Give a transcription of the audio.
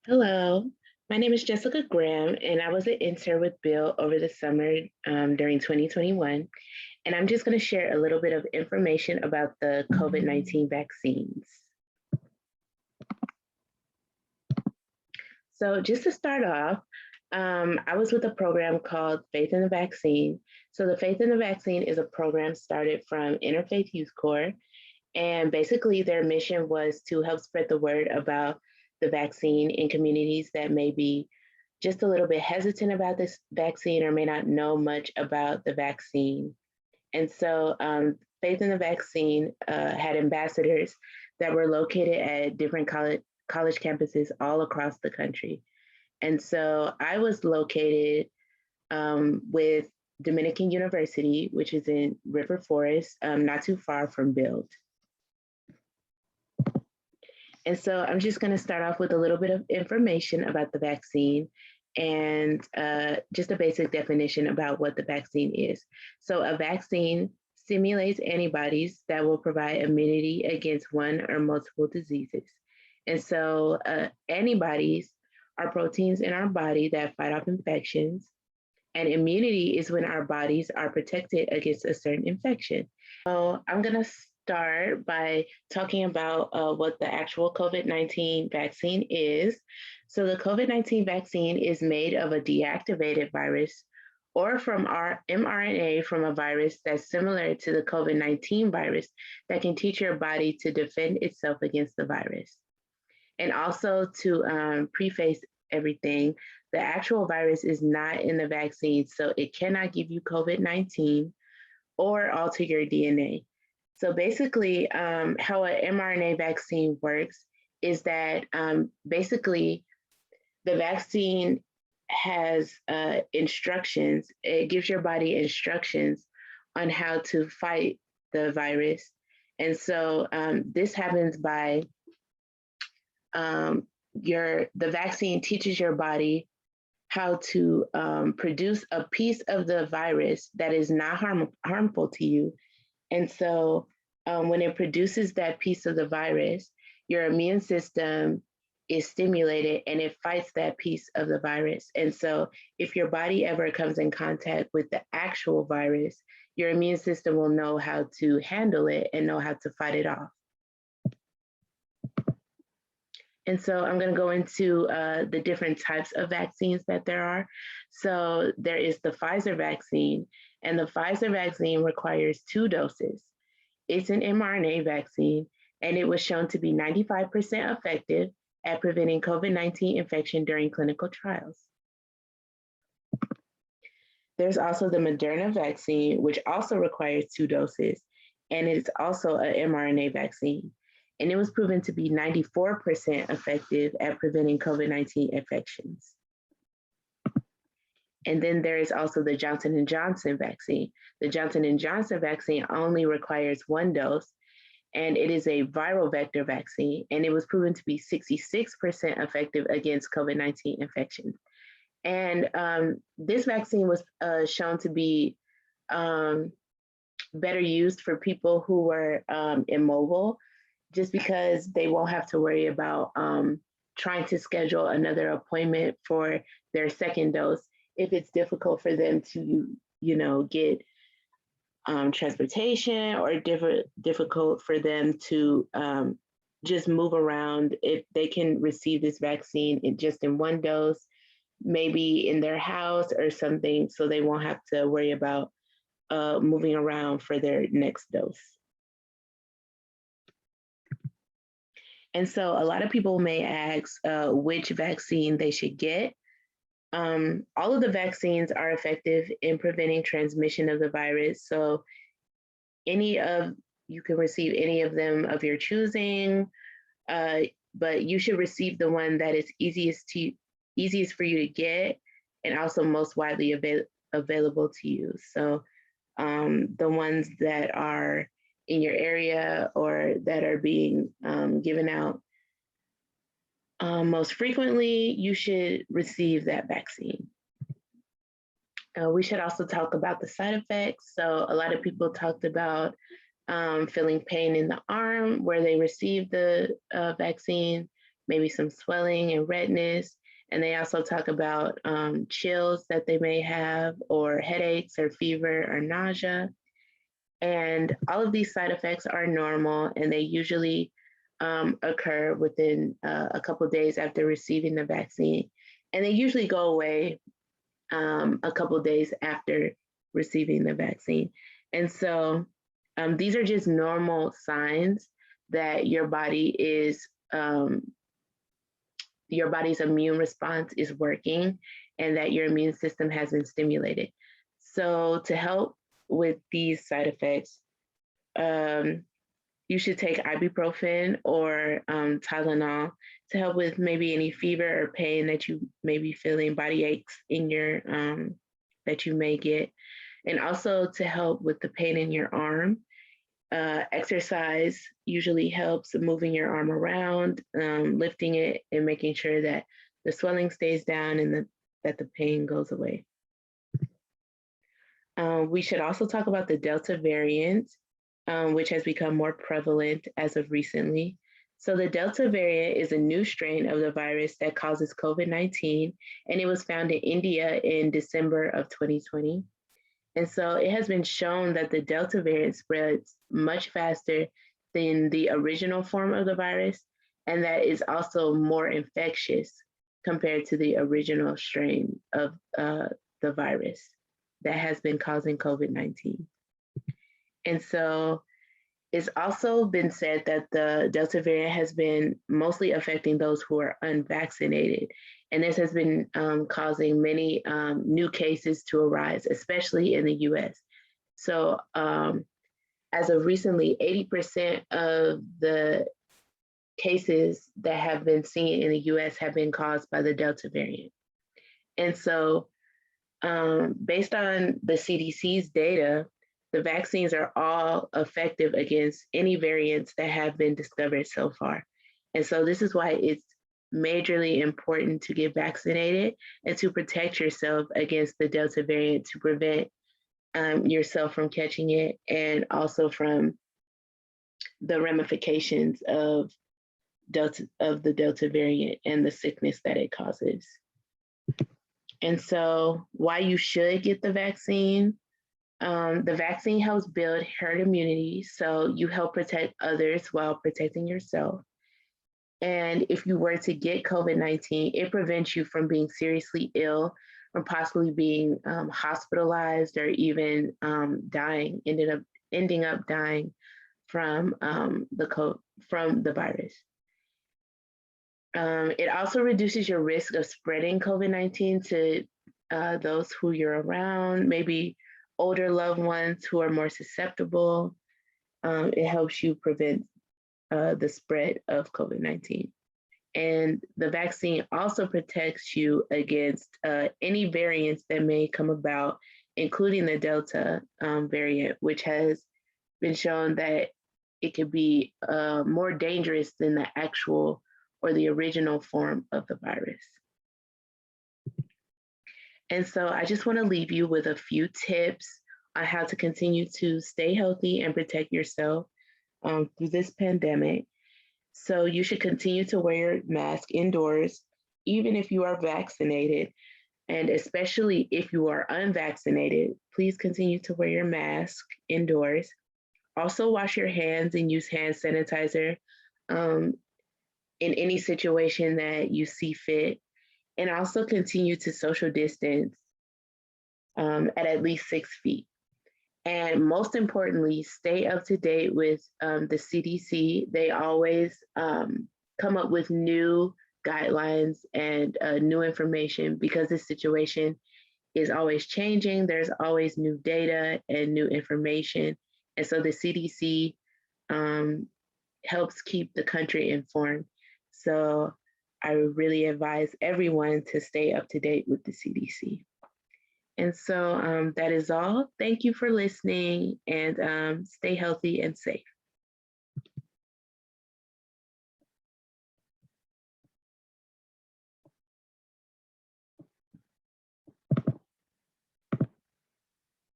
Hello, my name is Jessica Graham, and I was an intern with Bill over the summer during 2021. And I'm just going to share a little bit of information about the COVID-19 vaccines. So, just to start off, I was with a program called Faith in the Vaccine. So, the Faith in the Vaccine is a program started from Interfaith Youth Corps. And basically, their mission was to help spread the word about the vaccine in communities that may be just a little bit hesitant about this vaccine or may not know much about the vaccine. And so, Faith in the Vaccine had ambassadors that were located at different college campuses all across the country. And so, I was located with Dominican University, which is in River Forest, not too far from Build. And so I'm just going to start off with a little bit of information about the vaccine and just a basic definition about what the vaccine is. So, a vaccine simulates antibodies that will provide immunity against one or multiple diseases. And so, antibodies are proteins in our body that fight off infections, and immunity is when our bodies are protected against a certain infection. So I'm going to start by talking about what the actual COVID-19 vaccine is. So the COVID-19 vaccine is made of a deactivated virus or from our mRNA from a virus that's similar to the COVID-19 virus that can teach your body to defend itself against the virus. And also to preface everything, the actual virus is not in the vaccine, so it cannot give you COVID-19 or alter your DNA. So basically, how an mRNA vaccine works is that basically the vaccine has instructions. It gives your body instructions on how to fight the virus. And so this happens by the vaccine teaches your body how to produce a piece of the virus that is not harmful to you. And so when it produces that piece of the virus, your immune system is stimulated and it fights that piece of the virus. And so if your body ever comes in contact with the actual virus, your immune system will know how to handle it and know how to fight it off. And so I'm going to go into the different types of vaccines that there are. So there is the Pfizer vaccine, and the Pfizer vaccine requires 2 doses. It's an mRNA vaccine, and it was shown to be 95% effective at preventing COVID-19 infection during clinical trials. There's also the Moderna vaccine, which also requires 2 doses, and it's also an mRNA vaccine. And it was proven to be 94% effective at preventing COVID-19 infections. And then there is also the Johnson & Johnson vaccine. The Johnson & Johnson vaccine only requires 1 dose, and it is a viral vector vaccine, and it was proven to be 66% effective against COVID-19 infection. And this vaccine was shown to be better used for people who were immobile, just because they won't have to worry about trying to schedule another appointment for their second dose if it's difficult for them to, get transportation or difficult for them to just move around. If they can receive this vaccine just in 1 dose, maybe in their house or something, so they won't have to worry about moving around for their next dose. And so a lot of people may ask which vaccine they should get. All of the vaccines are effective in preventing transmission of the virus. So you can receive any of them of your choosing, but you should receive the one that is easiest for you to get and also most widely available to you. So the ones that are in your area or that are being given out most frequently, you should receive that vaccine. We should also talk about the side effects. So a lot of people talked about feeling pain in the arm where they received the vaccine, maybe some swelling and redness. And they also talk about chills that they may have, or headaches, or fever, or nausea. And all of these side effects are normal, and they usually occur within a couple days after receiving the vaccine. And they usually go away a couple days after receiving the vaccine. And so these are just normal signs that your body's immune response is working, and that your immune system has been stimulated. So to help with these side effects, um, you should take ibuprofen or Tylenol to help with maybe any fever or pain that you may be feeling, body aches in your that you may get, and also to help with the pain in your arm. Exercise usually helps moving your arm around, lifting it, and making sure that the swelling stays down and that the pain goes away. We should also talk about the Delta variant, which has become more prevalent as of recently. So, the Delta variant is a new strain of the virus that causes COVID-19, and it was found in India in December of 2020. And so, it has been shown that the Delta variant spreads much faster than the original form of the virus, and that is also more infectious compared to the original strain of the virus that has been causing COVID-19. And so it's also been said that the Delta variant has been mostly affecting those who are unvaccinated. And this has been causing many new cases to arise, especially in the US. So, as of recently, 80% of the cases that have been seen in the US have been caused by the Delta variant. And so, based on the CDC's data, the vaccines are all effective against any variants that have been discovered so far. And so this is why it's majorly important to get vaccinated and to protect yourself against the Delta variant, to prevent yourself from catching it, and also from the ramifications of the Delta variant and the sickness that it causes. And so why you should get the vaccine. The vaccine helps build herd immunity, so you help protect others while protecting yourself. And if you were to get COVID-19, it prevents you from being seriously ill, from possibly being hospitalized, or even dying, ending up dying from the virus. It also reduces your risk of spreading COVID-19 to those who you're around, maybe older loved ones who are more susceptible. It helps you prevent the spread of COVID-19. And the vaccine also protects you against any variants that may come about, including the Delta variant, which has been shown that it could be more dangerous than the actual or the original form of the virus. And so I just want to leave you with a few tips on how to continue to stay healthy and protect yourself through this pandemic. So you should continue to wear your mask indoors, even if you are vaccinated. And especially if you are unvaccinated, please continue to wear your mask indoors. Also, wash your hands and use hand sanitizer in any situation that you see fit. And also continue to social distance at least 6 feet. And most importantly, stay up to date with the CDC. They always come up with new guidelines and new information, because this situation is always changing. There's always new data and new information. And so the CDC helps keep the country informed. So I really advise everyone to stay up to date with the CDC. And so that is all. Thank you for listening, and stay healthy and safe.